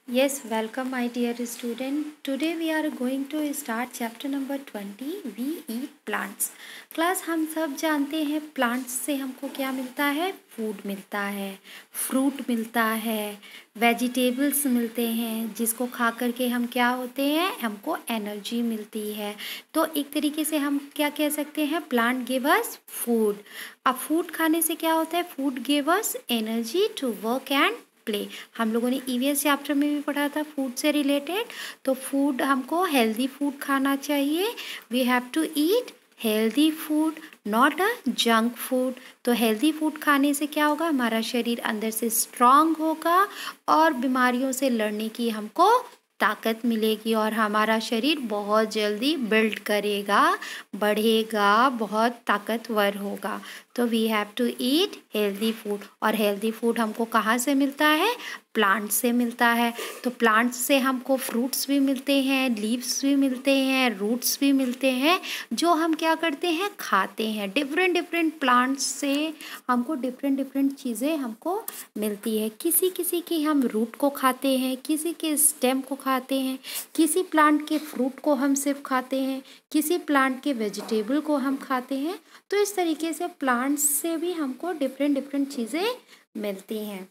Yes, welcome my dear student. Today we are going to start chapter number 20. We eat plants. Class हम सब जानते हैं plants से हमको क्या मिलता है, फूड मिलता है, फ्रूट मिलता है, वेजिटेबल्स मिलते हैं जिसको खा करके हम क्या होते हैं, हमको एनर्जी मिलती है। तो एक तरीके से हम क्या कह सकते हैं, प्लांट गिव अस फूड। अब फूड खाने से क्या होता है, food give us energy to work and play. हम लोगों ने ईवीएस चैप्टर में भी पढ़ा था फूड से रिलेटेड। तो फूड हमको हेल्दी फूड खाना चाहिए। We have to eat healthy food, not a junk food. तो हेल्दी फूड खाने से क्या होगा, हमारा शरीर अंदर से स्ट्रांग होगा और बीमारियों से लड़ने की हमको ताकत मिलेगी और हमारा शरीर बहुत जल्दी बिल्ड करेगा, बढ़ेगा, बहुत ताकतवर होगा। तो we have to eat healthy food. और हेल्दी फूड हमको कहाँ से मिलता है, प्लांट से मिलता है। तो प्लांट्स से हमको फ्रूट्स भी मिलते हैं, लीव्स भी मिलते हैं, रूट्स भी मिलते हैं, जो हम क्या करते हैं, खाते हैं। डिफरेंट डिफरेंट प्लांट्स से हमको डिफरेंट डिफरेंट चीज़ें हमको मिलती है। किसी किसी की हम रूट को खाते हैं, किसी के स्टेम को खाते हैं, किसी प्लांट के फ्रूट को हम सिर्फ खाते हैं, किसी प्लांट के वेजिटेबल को हम खाते हैं। तो इस तरीके से प्लांट्स से भी हमको डिफरेंट डिफरेंट चीज़ें मिलती हैं।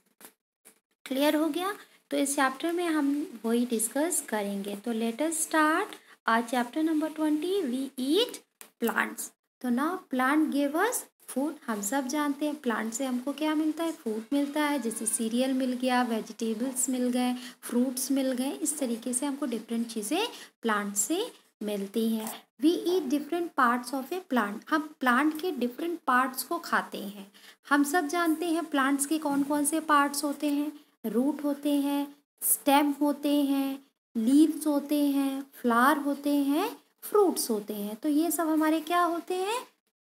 क्लियर हो गया। तो इस चैप्टर में हम वही डिस्कस करेंगे। तो लेट अस स्टार्ट आज chapter number 20, we eat plants. तो now plant give us food. हम सब जानते हैं प्लांट से हमको क्या मिलता है, फूड मिलता है। जैसे सीरियल मिल गया, वेजिटेबल्स मिल गए, फ्रूट्स मिल गए। इस तरीके से हमको डिफरेंट चीज़ें प्लांट से मिलती हैं। We eat different parts of a plant. हम प्लांट के डिफरेंट पार्ट्स को खाते हैं। हम सब जानते हैं प्लांट्स के कौन कौन से पार्ट्स होते हैं। रूट होते हैं, स्टेम होते हैं, लीव्स होते हैं, फ्लावर होते हैं, फ्रूट्स होते हैं। तो ये सब हमारे क्या होते हैं,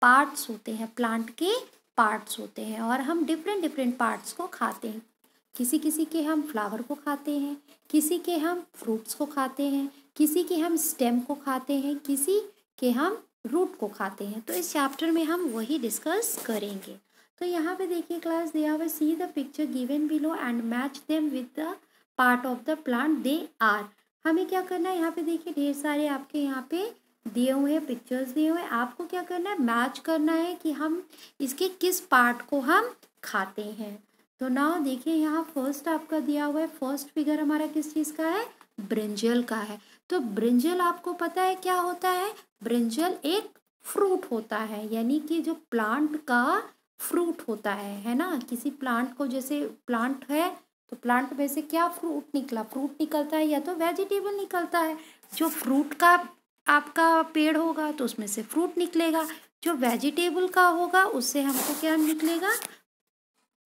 पार्ट्स होते हैं, प्लांट के पार्ट्स होते हैं। और हम डिफरेंट डिफरेंट पार्ट्स को खाते हैं। किसी किसी के हम फ्लावर को खाते हैं, किसी के हम फ्रूट्स को खाते हैं, किसी के हम स्टेम को खाते हैं, किसी के हम रूट को खाते हैं। तो इस चैप्टर में हम वही डिस्कस करेंगे। तो यहाँ पे देखिए class, they have see the picture given below and match them with the part of the plant they are. हमें क्या करना है, यहाँ पे देखिए ढेर सारे आपके यहाँ पे दिए हुए हैं, पिक्चर्स दिए हुए हैं। आपको क्या करना है, मैच करना है कि हम इसके किस पार्ट को हम खाते हैं। तो नाउ देखिए यहाँ फर्स्ट आपका दिया हुआ है, फर्स्ट फिगर हमारा किस चीज़ का है, ब्रिंजल का है। तो ब्रिंजल आपको पता है क्या होता है, ब्रिंजल एक फ्रूट होता है, यानी कि जो प्लांट का फ्रूट होता है ना। किसी प्लांट को, जैसे प्लांट है तो प्लांट में से क्या फ्रूट निकला, फ्रूट निकलता है या तो वेजिटेबल निकलता है। जो फ्रूट का आपका पेड़ होगा तो उसमें से फ्रूट निकलेगा, जो वेजिटेबल का होगा उससे हमको क्या निकलेगा,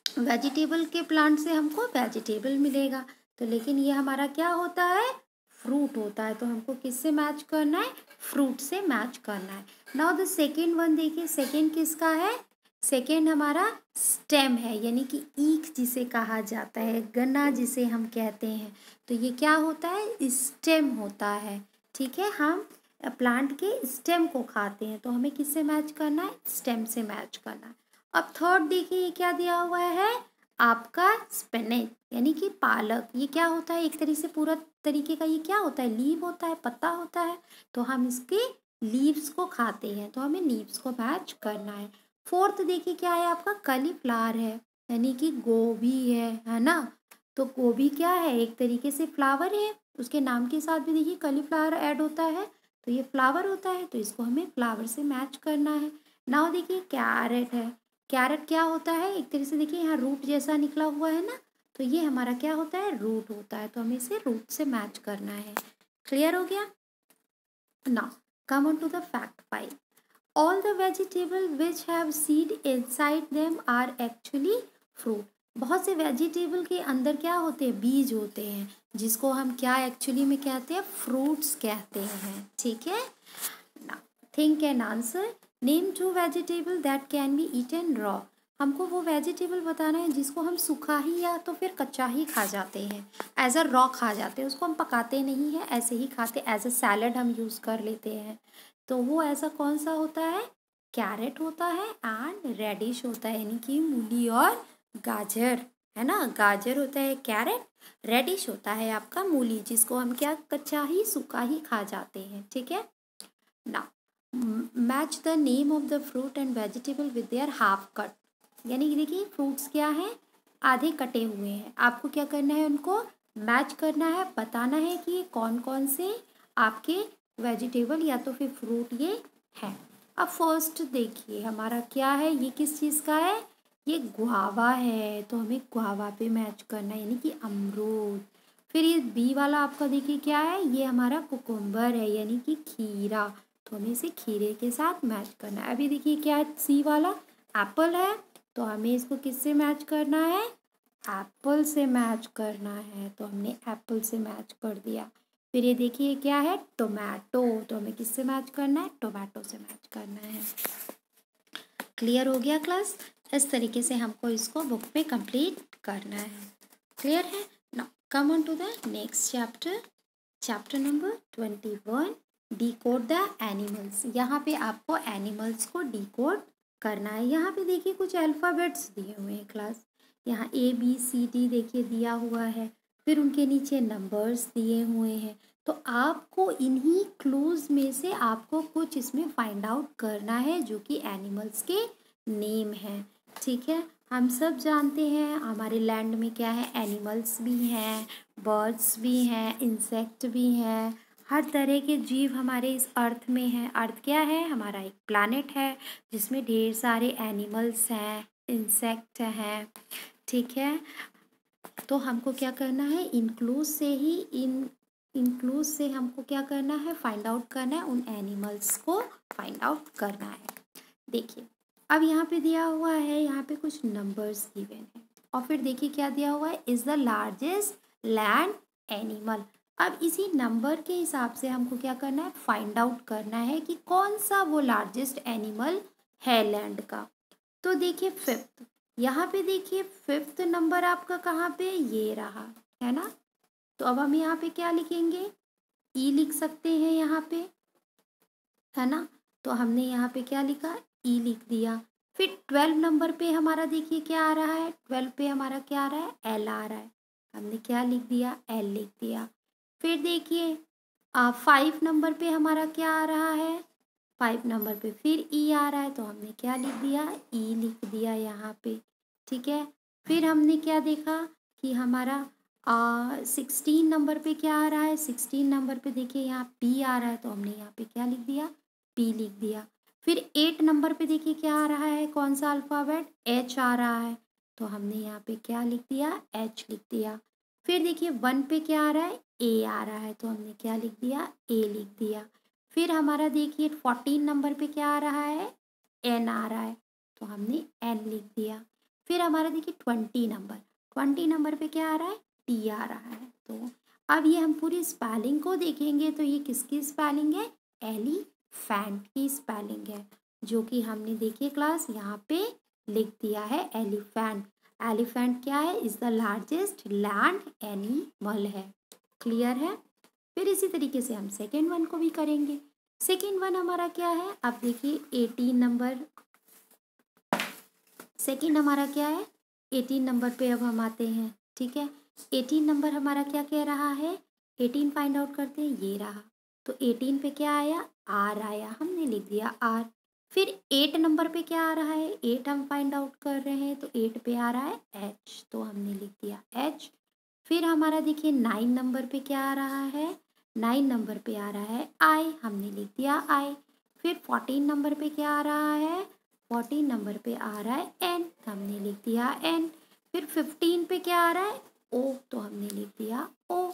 वेजिटेबल के प्लांट से हमको वेजिटेबल मिलेगा। तो लेकिन ये हमारा क्या होता है, फ्रूट होता है। तो हमको किससे मैच करना है, फ्रूट से मैच करना है। नाउ द सेकेंड वन देखिए, सेकेंड किसका है, सेकेंड हमारा स्टेम है, यानी कि ईख जिसे कहा जाता है, गन्ना जिसे हम कहते हैं। तो ये क्या होता है, स्टेम होता है। ठीक है, हम प्लांट के स्टेम को खाते हैं। तो हमें किससे मैच करना है, स्टेम से मैच करना है। अब थर्ड देखिए, ये क्या दिया हुआ है आपका, स्पिनच यानी कि पालक। ये क्या होता है, एक तरह से पूरा तरीके का ये क्या होता है, लीव होता है, पत्ता होता है। तो हम इसके लीव्स को खाते हैं। तो हमें लीव्स को मैच करना है। फोर्थ देखिए क्या है आपका, कलीफ्लावर है, यानी कि गोभी है ना। तो गोभी क्या है, एक तरीके से फ्लावर है। उसके नाम के साथ भी देखिए कलीफ्लावर ऐड होता है, तो ये फ्लावर होता है। तो इसको हमें फ्लावर से मैच करना है। नाउ देखिए कैरेट है, कैरेट क्या होता है, एक तरह से देखिए यहाँ रूट जैसा निकला हुआ है ना। तो ये हमारा क्या होता है, रूट होता है। तो हमें इसे रूट से मैच करना है। क्लियर हो गया। Now come on to the fact file. All the vegetable which have seed inside them are actually fruit. बहुत से वेजिटेबल के अंदर क्या होते हैं, बीज होते हैं, जिसको हम क्या एक्चुअली में कहते हैं, फ्रूट्स कहते हैं। ठीक है, think and answer, name two vegetable that can be eaten raw. हमको वो वेजिटेबल बताना है जिसको हम सूखा ही या तो फिर कच्चा ही खा जाते हैं, एज अ रॉ खा जाते हैं। उसको हम पकाते नहीं हैं, ऐसे ही खाते, एज अ सैलड हम यूज़ कर लेते हैं। तो वो ऐसा कौन सा होता है, कैरेट होता है एंड रेडिश होता है, यानी कि मूली और गाजर, है ना। गाजर होता है कैरेट, रेडिश होता है आपका मूली, जिसको हम क्या कच्चा ही सूखा ही खा जाते हैं, ठीक है ना। Match the name of the fruit and vegetable with their half cut, यानी कि देखिए फ्रूट्स क्या हैं, आधे कटे हुए हैं, आपको क्या करना है, उनको मैच करना है, बताना है कि ये कौन कौन से आपके वेजिटेबल या तो फिर फ्रूट ये हैं। अब फर्स्ट देखिए हमारा क्या है, ये किस चीज़ का है, ये गुआवा है, तो हमें गुआवा पे मैच करना है, यानी कि अमरूद। फिर ये बी वाला आपका देखिए क्या है, ये हमारा कुकुम्बर है, यानी कि खीरा, तो हमें इसे खीरे के साथ मैच करना है। अभी देखिए क्या है, सी वाला एप्पल है, तो हमें इसको किससे मैच करना है, एप्पल से मैच करना है, तो हमने एप्पल से मैच कर दिया। फिर ये देखिए क्या है, टोमेटो, तो हमें किससे मैच करना है, टोमेटो से मैच करना है। क्लियर हो गया क्लास। इस तरीके से हमको इसको बुक पे कंप्लीट करना है। क्लियर है ना। Come on to the next chapter, chapter number 21, decode the animals. यहाँ पे आपको एनिमल्स को डिकोड करना है। यहाँ पे देखिए कुछ अल्फ़ाबेट्स दिए हुए हैं क्लास, यहाँ ABCD देखिए दिया हुआ है, फिर उनके नीचे नंबर्स दिए हुए हैं। तो आपको इन्हीं क्लूज में से आपको कुछ इसमें फाइंड आउट करना है जो कि एनिमल्स के नेम हैं, ठीक है। हम सब जानते हैं हमारे लैंड में क्या है, एनिमल्स भी हैं, बर्ड्स भी हैं, इंसेक्ट भी हैं, हर तरह के जीव हमारे इस अर्थ में हैं। अर्थ क्या है, हमारा एक प्लैनेट है जिसमें ढेर सारे एनिमल्स हैं, इंसेक्ट हैं, ठीक है। तो हमको क्या करना है, इंक्लूज से हमको क्या करना है, फाइंड आउट करना है, उन एनिमल्स को फाइंड आउट करना है। देखिए अब यहाँ पे दिया हुआ है, यहाँ पे कुछ नंबर्स गिवन है, और फिर देखिए क्या दिया हुआ है, is the largest land animal. अब इसी नंबर के हिसाब से हमको क्या करना है, फाइंड आउट करना है कि कौन सा वो लार्जेस्ट एनिमल है लैंड का। तो देखिए फिफ्थ, यहाँ पे देखिए फिफ्थ नंबर आपका कहाँ पे, ये रहा, है ना। तो अब हम यहाँ पे क्या लिखेंगे, ई लिख सकते हैं यहाँ पे, है ना। तो हमने यहाँ पे क्या लिखा, ई लिख दिया। फिर 12 नंबर पे हमारा देखिए क्या आ रहा है, 12 पे हमारा क्या आ रहा है, एल आ रहा है, हमने क्या लिख दिया, एल लिख दिया। फिर देखिए 5 नंबर पे हमारा क्या आ रहा है, 5 नंबर पे फिर ई आ रहा है, तो हमने क्या लिख दिया, ई लिख दिया यहाँ पे, ठीक है। फिर हमने क्या देखा कि हमारा 16 नंबर पे क्या आ रहा है, 16 नंबर पे देखिए यहाँ पी आ रहा है, तो हमने यहाँ पे क्या लिख दिया, पी लिख दिया। फिर 8 नंबर पे देखिए क्या आ रहा है, कौन सा अल्फ़ाबेट, एच आ रहा है, तो हमने यहाँ पे क्या लिख दिया, एच लिख दिया। फिर देखिए 1 पे क्या आ रहा है, ए आ रहा है, तो हमने क्या लिख दिया, ए लिख दिया। फिर हमारा देखिए 14 नंबर पे क्या आ रहा है, एन आ रहा है, तो हमने एन लिख दिया। फिर हमारा देखिए 20 नंबर पे क्या आ रहा है, टी आ रहा है। तो अब ये हम पूरी स्पेलिंग को देखेंगे तो ये किसकी स्पेलिंग है, एलिफेंट की स्पेलिंग है, जो कि हमने देखिए क्लास यहाँ पे लिख दिया है एलिफेंट। एलिफेंट क्या है, is the largest land animal है। क्लियर है। फिर इसी तरीके से हम सेकेंड वन को भी करेंगे। सेकेंड वन हमारा क्या है, अब देखिए 18 नंबर, सेकेंड हमारा क्या है, 18 नंबर पे अब हम आते हैं, ठीक है। 18 नंबर हमारा क्या कह रहा है, 18 फाइंड आउट करते हैं, ये रहा। तो 18 पे क्या आया, आर आया, हमने लिख दिया आर। फिर 8 नंबर पे क्या आ रहा है, 8 हम फाइंड आउट कर रहे हैं, तो 8 पे आ रहा है एच, तो हमने लिख दिया एच। फिर हमारा देखिए 9 नंबर पे क्या आ रहा है, 9 नंबर पे आ रहा है आई, हमने लिख दिया आई। फिर 14 नंबर पे क्या आ रहा है, 14 नंबर पे आ रहा है एन, तो हमने लिख दिया एन। फिर 15 पे क्या आ रहा है, ओ, तो हमने लिख दिया ओ।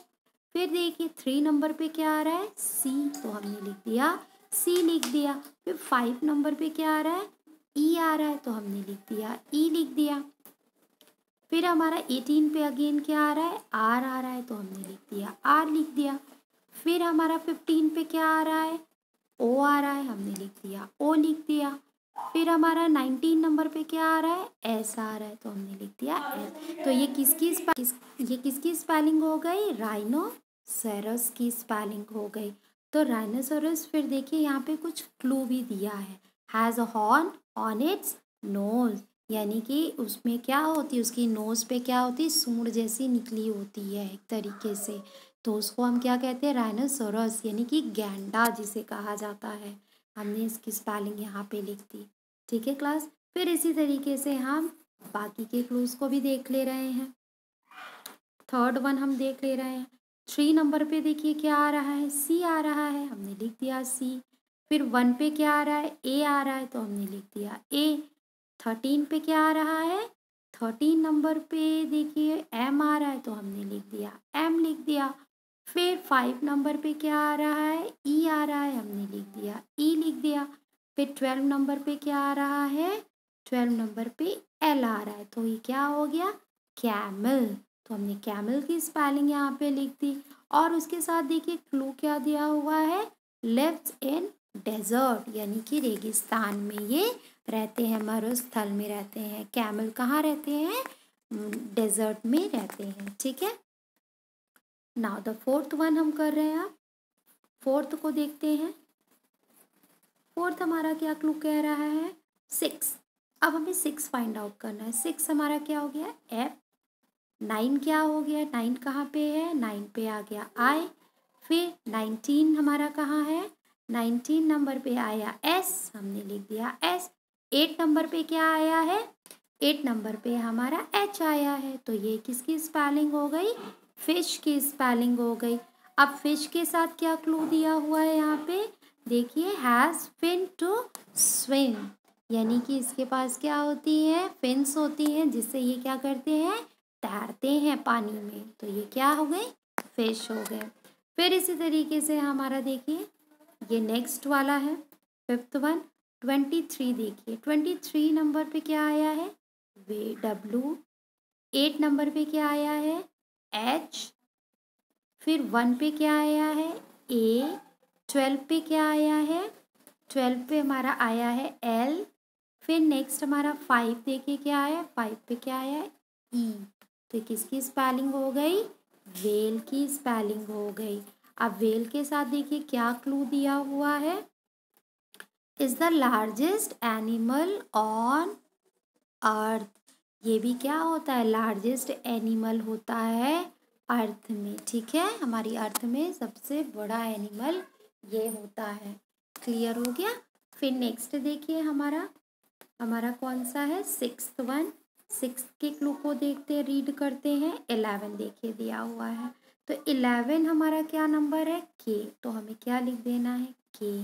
फिर देखिए 3 नंबर पे क्या आ रहा है, सी, तो हमने लिख दिया सी लिख दिया। फिर 5 नंबर पे क्या आ रहा है, ई आ रहा है, तो हमने लिख दिया ई लिख दिया। फिर हमारा 18 पे अगेन क्या आ रहा है, आर आ रहा है, तो हमने लिख दिया आर लिख दिया। फिर हमारा 15 पे क्या आ रहा है, ओ आ रहा है, हमने लिख दिया ओ लिख दिया। फिर हमारा 19 नंबर पे क्या आ रहा है, एस आ रहा है, तो हमने लिख दिया एस। तो ये किसकी स्पेलिंग हो गई, राइनोसेरस की स्पेलिंग हो गई। तो राइनोसेरस, फिर देखिए यहाँ पे कुछ क्लू भी दिया है, has a horn on its nose, यानी कि उसमें क्या होती है, उसकी नोज़ पे क्या होती है, सूंड जैसी निकली होती है एक तरीके से, तो उसको हम क्या कहते हैं, राइनोसोरस यानी कि गैंडा जिसे कहा जाता है। हमने इसकी स्पेलिंग यहाँ पे लिख दी। ठीक है क्लास। फिर इसी तरीके से हम बाकी के क्लूज़ को भी देख ले रहे हैं। थर्ड वन हम देख ले रहे हैं। 3 नंबर पे देखिए क्या आ रहा है, सी आ रहा है, हमने लिख दिया सी। फिर 1 पे क्या आ रहा है, ए आ रहा है, तो हमने लिख दिया ए। 13 पे क्या आ रहा है, 13 नंबर पे देखिए एम आ रहा है, तो हमने लिख दिया एम लिख दिया। फिर 5 नंबर पे क्या आ रहा है, ई आ रहा है, हमने लिख दिया ई लिख दिया। फिर 12 नंबर पे क्या आ रहा है, 12 नंबर पे एल आ रहा है, तो ये क्या हो गया, कैमल। तो हमने कैमल की स्पेलिंग यहाँ पे लिख दी। और उसके साथ देखिए क्लू क्या दिया हुआ है, लिव्स इन डेजर्ट यानी कि रेगिस्तान में ये रहते हैं, मरुस्थल में रहते हैं। कैमल कहाँ रहते हैं, डेजर्ट में रहते हैं। ठीक है। नाउ द फोर्थ वन हम कर रहे हैं। आप फोर्थ को देखते हैं। फोर्थ हमारा क्या क्लू कह रहा है, 6। अब हमें 6 फाइंड आउट करना है। 6 हमारा क्या हो गया, एफ। 9 क्या हो गया, 9 कहाँ पे है, 9 पे आ गया आई। फिर 19 हमारा कहाँ है, 19 नंबर पे आया एस, हमने लिख दिया एस। 8 नंबर पे क्या आया है, 8 नंबर पे हमारा एच आया है, तो ये किसकी स्पेलिंग हो गई, फिश की स्पेलिंग हो गई। अब फिश के साथ क्या क्लू दिया हुआ है यहाँ पे, देखिए हैज़ फिन टू स्विम, यानी कि इसके पास क्या होती है, फिन्स होती हैं, जिससे ये क्या करते हैं, तैरते हैं पानी में, तो ये क्या हो गए, फिश हो गए। फिर इसी तरीके से हमारा देखिए ये नेक्स्ट वाला है, फिफ्थ वन 23। देखिए 23 नंबर पे क्या आया है, वे डब्लू। 8 नंबर पे क्या आया है, एच। फिर 1 पे क्या आया है, ए। 12 पे क्या आया है, 12 पे हमारा आया है एल। फिर नेक्स्ट हमारा 5 देखिए क्या आया, 5 पे क्या आया है, ई। तो किसकी स्पेलिंग हो गई, वेल की स्पेलिंग हो गई। अब वेल के साथ देखिए क्या क्लू दिया हुआ है, is the largest animal on अर्थ। ये भी क्या होता है, लार्जेस्ट एनिमल होता है अर्थ में। ठीक है, हमारी अर्थ में सबसे बड़ा एनिमल ये होता है। क्लियर हो गया। फिर नेक्स्ट देखिए हमारा कौन सा है, 6th वन। 6 के क्लू को देखते हैं, रीड करते हैं। 11 देखिए दिया हुआ है, तो 11 हमारा क्या नंबर है, के, तो हमें क्या लिख देना है, के।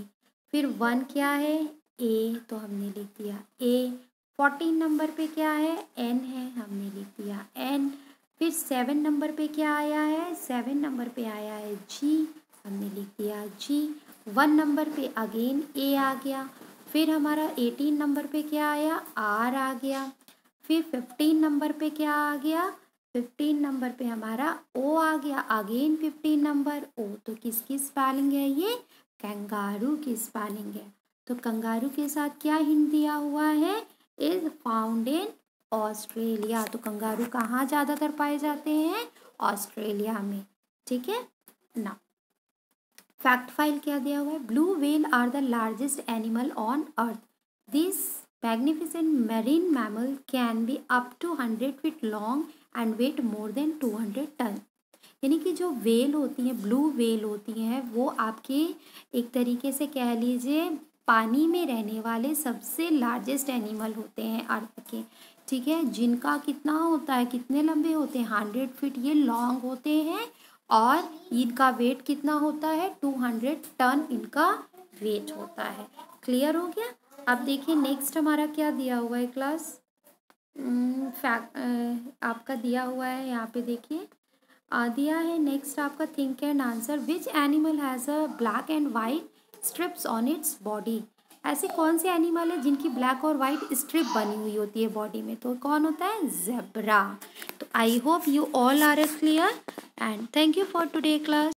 फिर 1 क्या है, ए, तो हमने लिख दिया ए। 14 नंबर पे क्या है, एन है, हमने लिख दिया एन। फिर 7 नंबर पे क्या आया है, 7 नंबर पे आया है जी, हमने लिख दिया जी। 1 नंबर पे अगेन ए आ गया। फिर हमारा 18 नंबर पे क्या आया, आर आ गया। फिर 15 नंबर पे क्या आ गया, 15 नंबर पे हमारा ओ आ गया। अगेन 15 नंबर ओ, तो किसकी स्पेलिंग है ये, कंगारू की स्पेलिंग है। तो कंगारू के साथ क्या हिंट दिया हुआ है, इज फाउंड इन ऑस्ट्रेलिया। तो कंगारू कहाँ ज़्यादातर पाए जाते हैं, ऑस्ट्रेलिया में। ठीक है ना। फैक्ट फाइल क्या दिया हुआ है, blue whale are the largest animal on earth. This magnificent marine mammal can be up to 100 feet long and weigh more than 200 ton. यानी कि जो वेल होती हैं, ब्लू वेल होती हैं, वो आपके एक तरीके से कह लीजिए पानी में रहने वाले सबसे लार्जेस्ट एनिमल होते हैं अर्थ के। ठीक है, जिनका कितना होता है, कितने लंबे होते हैं, 100 फीट ये लॉन्ग होते हैं, और इनका वेट कितना होता है, 200 टन इनका वेट होता है। क्लियर हो गया। अब देखिए नेक्स्ट हमारा क्या दिया हुआ है क्लास, फैक्ट आपका दिया हुआ है यहाँ पे देखिए दिया है। नेक्स्ट आपका think and answer, which animal has a black and white strips on its body. ऐसे कौन से एनिमल है जिनकी ब्लैक और वाइट स्ट्रिप बनी हुई होती है बॉडी में, तो कौन होता है, ज़ेब्रा। तो I hope you all are clear and thank you for today class.